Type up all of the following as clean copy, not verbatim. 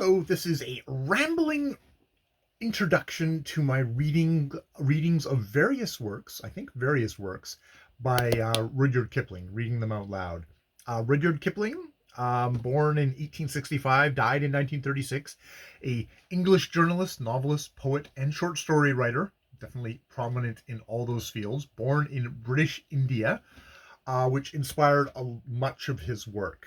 Hello, this is a rambling introduction to my readings of various works, I think various works, by Rudyard Kipling, reading them out loud. Rudyard Kipling, born in 1865, died in 1936, a English journalist, novelist, poet, and short story writer, definitely prominent in all those fields, born in British India, which inspired much of his work.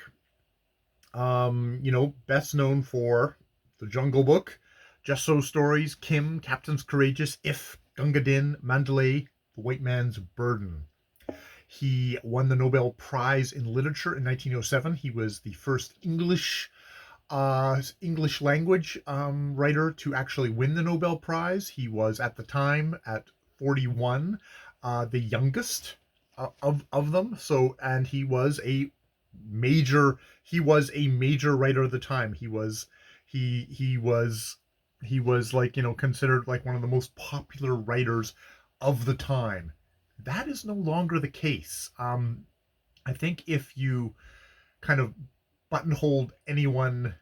Best known for The Jungle Book, Just So Stories, Kim, Captains Courageous, If, Gunga Din, Mandalay, The White Man's Burden. He won the Nobel Prize in Literature in 1907. He was the first English language writer to actually win the Nobel Prize. He was at the time, at 41, the youngest of them. And he was a major writer of the time. He was considered like one of the most popular writers of the time. That is no longer the case. I think if you kind of buttonholed anyone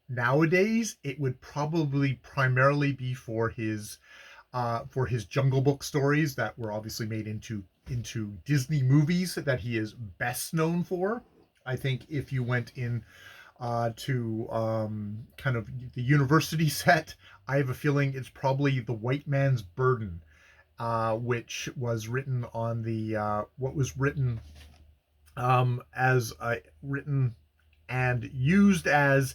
nowadays, it would probably primarily be for his Jungle Book stories that were obviously made into Disney movies that he is best known for. I think if you went in to kind of the university set, I have a feeling it's probably The White Man's Burden, which was written on the written and used as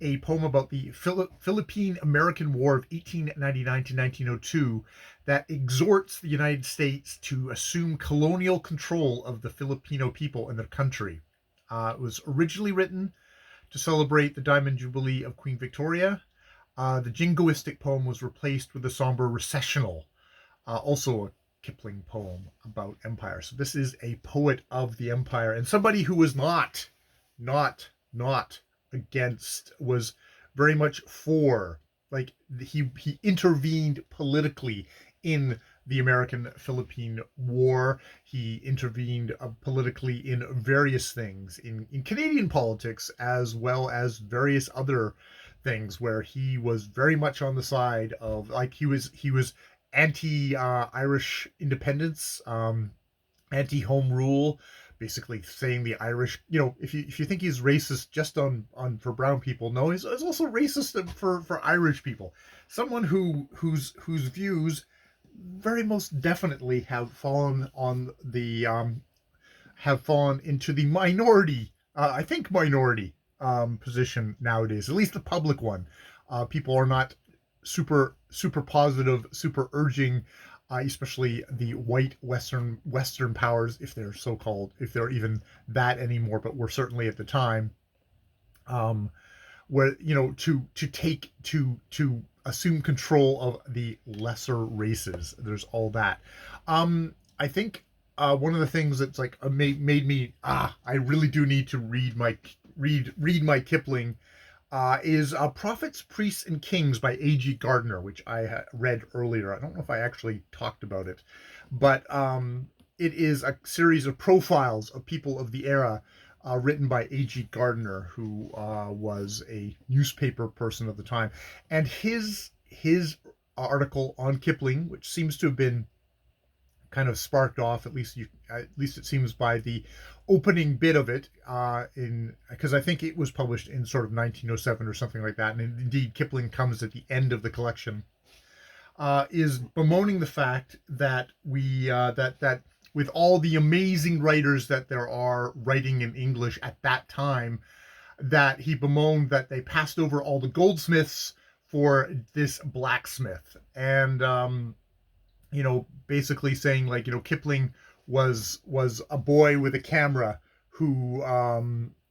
a poem about the Philippine-American War of 1899 to 1902 that exhorts the United States to assume colonial control of the Filipino people and their country. It was originally written to celebrate the Diamond Jubilee of Queen Victoria. The jingoistic poem was replaced with a somber recessional, also a Kipling poem about empire. So this is a poet of the empire, and somebody who was not against, was very much for, like, he intervened politically in the American-Philippine War. He intervened politically in various things, in Canadian politics, as well as various other things, where he was very much on the side of, like, he was anti-Irish independence, anti-home rule, basically saying the Irish, if you think he's racist just on for brown people, no, he's also racist for Irish people. Someone whose views very most definitely have fallen into the minority, I think minority position nowadays, at least the public one. People are not super positive, super urging, especially the white Western powers, if they're so-called, if they're even that anymore, but we're certainly at the time, where to assume control of the lesser races. There's all that. I think one of the things that's like made me I really do need to read my Kipling is Prophets, Priests, and Kings by A.G. Gardner, which I read earlier. I don't know if I actually talked about it, but it is a series of profiles of people of the era, written by A.G. Gardner, who was a newspaper person of the time. And his article on Kipling, which seems to have been kind of sparked off, at least it seems, by the opening bit of it, because I think it was published in sort of 1907 or something like that, and indeed Kipling comes at the end of the collection, is bemoaning the fact that that with all the amazing writers that there are writing in English at that time, that he bemoaned that they passed over all the goldsmiths for this blacksmith. And basically saying, like, Kipling was a boy with a camera who,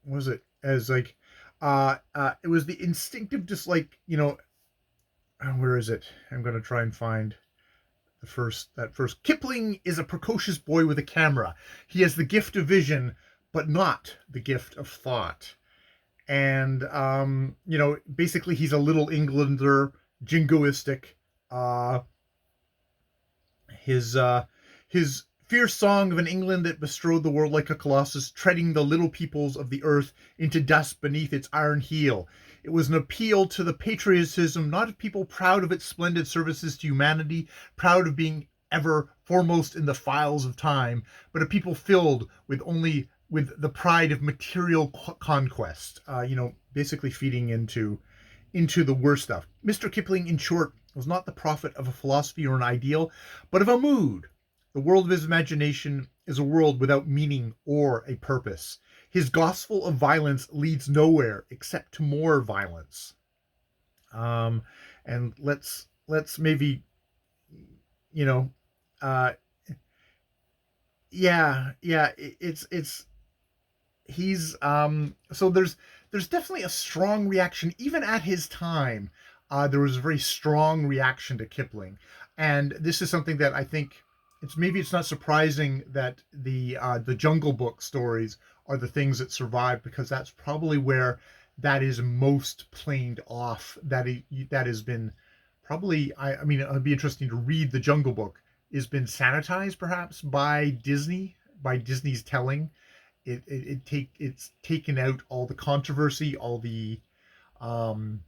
was it as like, it was the instinctive, just like, where is it? I'm going to try and find that first. Kipling is a precocious boy with a camera. He has the gift of vision, but not the gift of thought. And, basically he's a little Englander, jingoistic. His fierce song of an England that bestrode the world like a colossus, treading the little peoples of the earth into dust beneath its iron heel, It was an appeal to the patriotism, not of people proud of its splendid services to humanity, proud of being ever foremost in the files of time, but a people filled with the pride of material conquest. Basically feeding into the worst stuff. Mr. Kipling, in short, was not the prophet of a philosophy or an ideal, but of a mood. The world of his imagination is a world without meaning or a purpose. His gospel of violence leads nowhere except to more violence. And let's maybe, you know, uh, it's he's so there's definitely a strong reaction even at his time. There was a very strong reaction to Kipling, and this is something that I think it's not surprising that the Jungle Book stories are the things that survive, because that's probably where that is most planed off. That has been probably, I mean, it'd be interesting to read the Jungle Book, has been sanitized perhaps by Disney's telling. It's taken out all the controversy, all the um,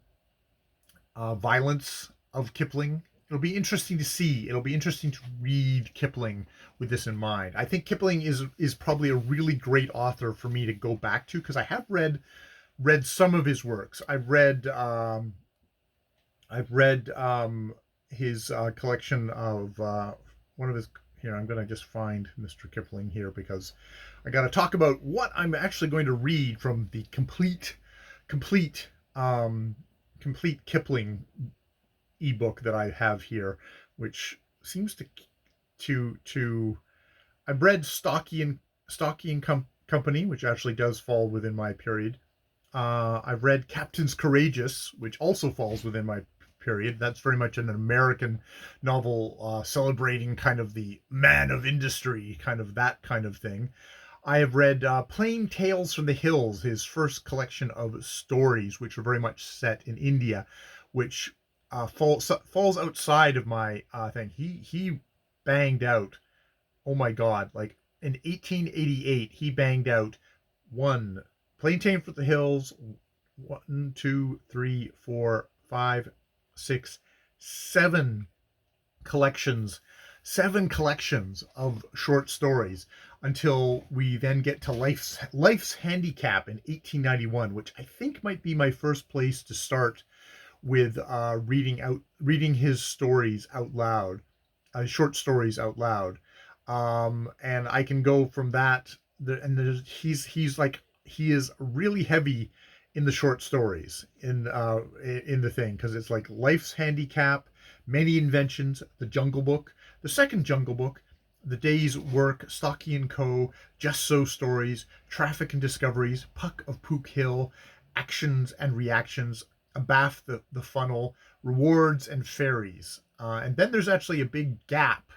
violence of Kipling. It'll be interesting to see. It'll be interesting to read Kipling with this in mind. I think Kipling is probably a really great author for me to go back to, because I have read some of his works. I've read his collection of one of his. Here, I'm going to just find Mr. Kipling here, because I got to talk about what I'm actually going to read from the complete Kipling ebook that I have here, which seems to I've read Stocky and Company, which actually does fall within my period. I've read Captain's Courageous, which also falls within my period. That's very much an American novel, celebrating kind of the man of industry, kind of that kind of thing. I have read Plain Tales from the Hills, his first collection of stories, which are very much set in India, which falls outside of my thing. He banged out, oh my God, like in 1888, he banged out one Plain Tales from the Hills, 1, 2, 3, 4, 5, 6, 7 collections of short stories, until we then get to Life's Handicap in 1891, which I think might be my first place to start with reading his stories out loud, short stories out loud. And I can go from that. He is really heavy in the short stories in the thing, because it's like Life's Handicap, Many Inventions, the Jungle Book, the second Jungle Book, The Day's Work, Stocky and Co., Just So Stories, Traffic and Discoveries, Puck of Pook Hill, Actions and Reactions, Abaft the Funnel, Rewards and Fairies. And then there's actually a big gap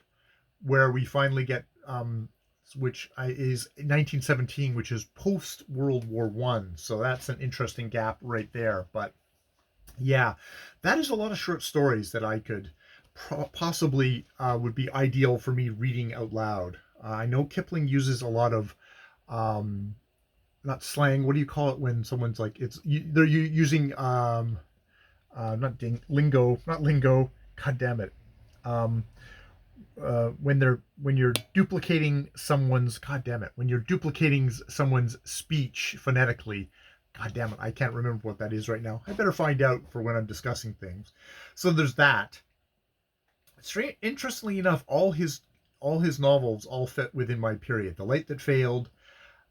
where we finally get, which is 1917, which is post World War One. So that's an interesting gap right there. But yeah, that is a lot of short stories that I could possibly would be ideal for me reading out loud. I know Kipling uses a lot of not slang. What do you call it when someone's like they're using lingo, not lingo. God damn it. When you're duplicating someone's speech phonetically. God damn it, I can't remember what that is right now. I better find out for when I'm discussing things. So there's that. Interestingly enough, all his novels all fit within my period. The Light That Failed,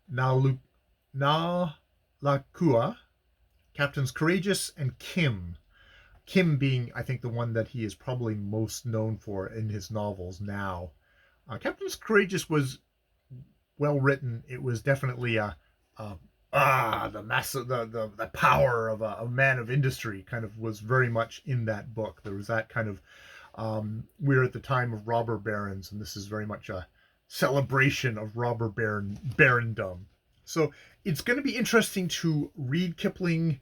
Na La Kua, Captain's Courageous, and Kim. Kim being, I think, the one that he is probably most known for in his novels now. Captain's Courageous was well written. It was definitely the power of a man of industry kind of was very much in that book. There was that kind of we're at the time of robber barons, and this is very much a celebration of robber barondom. So it's going to be interesting to read Kipling,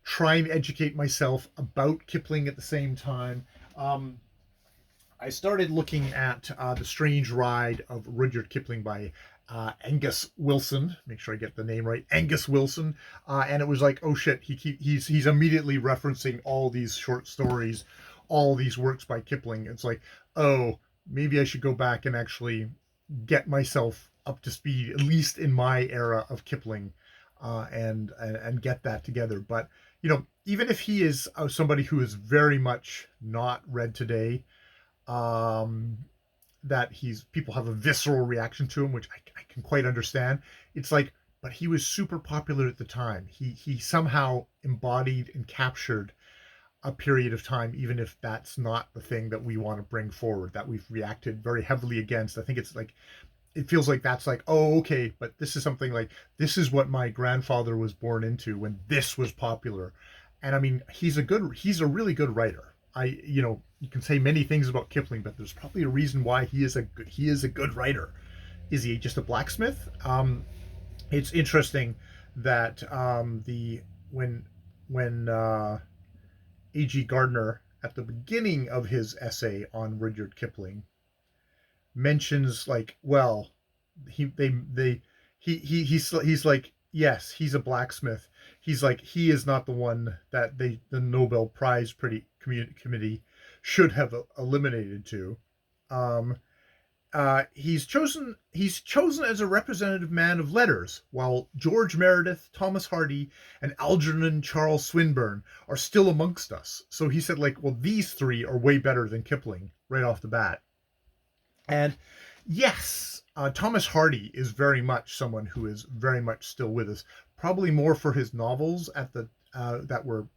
try and educate myself about Kipling at the same time. I started looking at The Strange Ride of Rudyard Kipling by Angus Wilson. Make sure I get the name right, Angus Wilson. And it was like, oh shit, he's immediately referencing all these short stories, all these works by Kipling. It's like, oh, maybe I should go back and actually get myself up to speed, at least in my era of Kipling, and get that together. But even if he is somebody who is very much not read today, um, that people have a visceral reaction to him, which I can quite understand. It's like, but he was super popular at the time. He somehow embodied and captured a period of time, even if that's not the thing that we want to bring forward, that we've reacted very heavily against. I think it's like, it feels like that's like, oh, okay, but this is something like, this is what my grandfather was born into when this was popular. And I mean, he's a really good writer. You can say many things about Kipling, but there's probably a reason why he is a good writer. Is he just a blacksmith? It's interesting that the when A.G. Gardner, at the beginning of his essay on Rudyard Kipling, mentions like, well, he's like, yes, he's a blacksmith. He's like, he is not the one that the Nobel Prize committee should have eliminated to. Um, he's chosen as a representative man of letters, while George Meredith, Thomas Hardy, and Algernon Charles Swinburne are still amongst us. So he said, like, well, these three are way better than Kipling right off the bat. And yes, Thomas Hardy is very much someone who is very much still with us. Probably more for his novels at the that were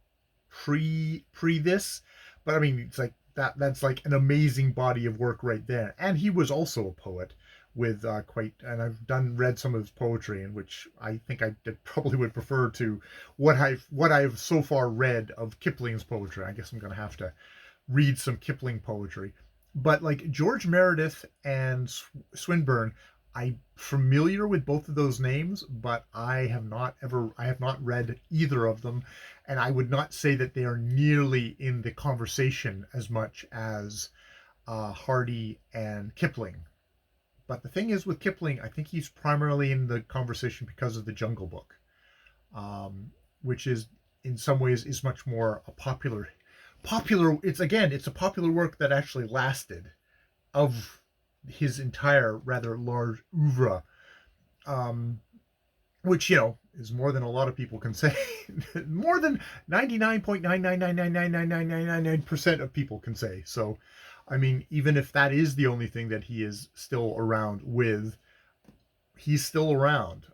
pre this, but I mean, it's like that's like an amazing body of work right there. And he was also a poet with and I've read some of his poetry, in which I think I probably would prefer to what I've so far read of Kipling's poetry. I guess I'm going to have to read some Kipling poetry. But like George Meredith and Swinburne, I'm familiar with both of those names, but I have not read either of them, and I would not say that they are nearly in the conversation as much as Hardy and Kipling. But the thing is with Kipling, I think he's primarily in the conversation because of the Jungle Book, which is in some ways is much more a popular. It's a popular work that actually lasted of his entire rather large oeuvre, which is more than a lot of people can say. More than 99.999999999% of people can say. So, I mean, even if that is the only thing that he is still around with, he's still around.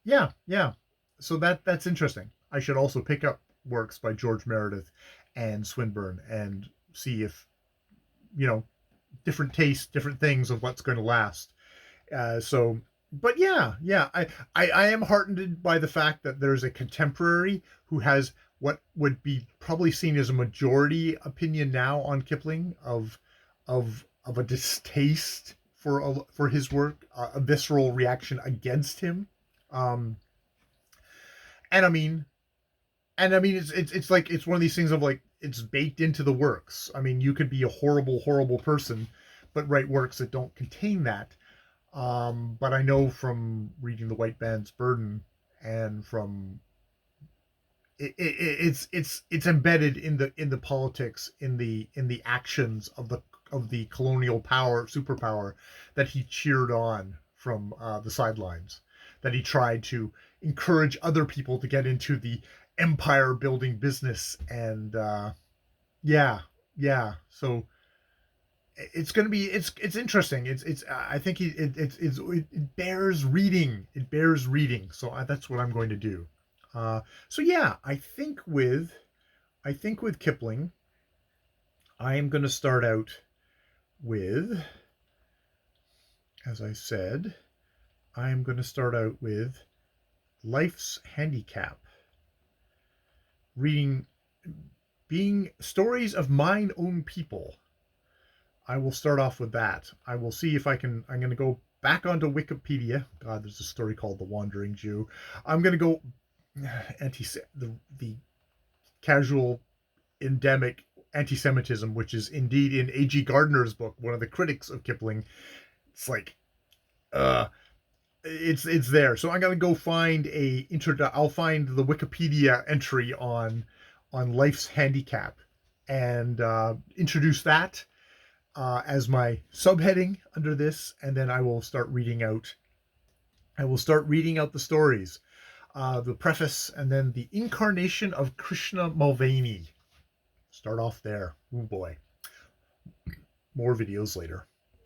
Yeah. So that's interesting. I should also pick up works by George Meredith and Swinburne and see if different tastes, different things of what's going to last. But I am heartened by the fact that there's a contemporary who has what would be probably seen as a majority opinion now on Kipling of a distaste for his work, a visceral reaction against him. And I mean, it's like, it's one of these things of like, it's baked into the works. I mean, you could be a horrible person, but write works that don't contain that. But I know from reading The White Man's Burden and from it's embedded in the politics, in the actions of the colonial superpower that he cheered on from the sidelines, that he tried to encourage other people to get into the empire building business. And so it's going to be, it's interesting. I think it bears reading. So that's what I'm going to do. So yeah, I think with Kipling, I am going to start out with, as I said, I am going to start out with Life's Handicap. Being stories of mine own people. I will start off with that. I will see if I'm going to go back onto Wikipedia. God, there's a story called The Wandering Jew. I'm going to go the casual endemic anti-Semitism, which is indeed in A.G. Gardner's book, one of the critics of Kipling. It's like, uh, it's there. So I'm gonna go find I'll find the Wikipedia entry on life's handicap and introduce that as my subheading under this, and then I will start reading out. I will start reading out the stories, the preface, and then the incarnation of Krishna Mulvaney. Start off there. Oh boy, more videos later.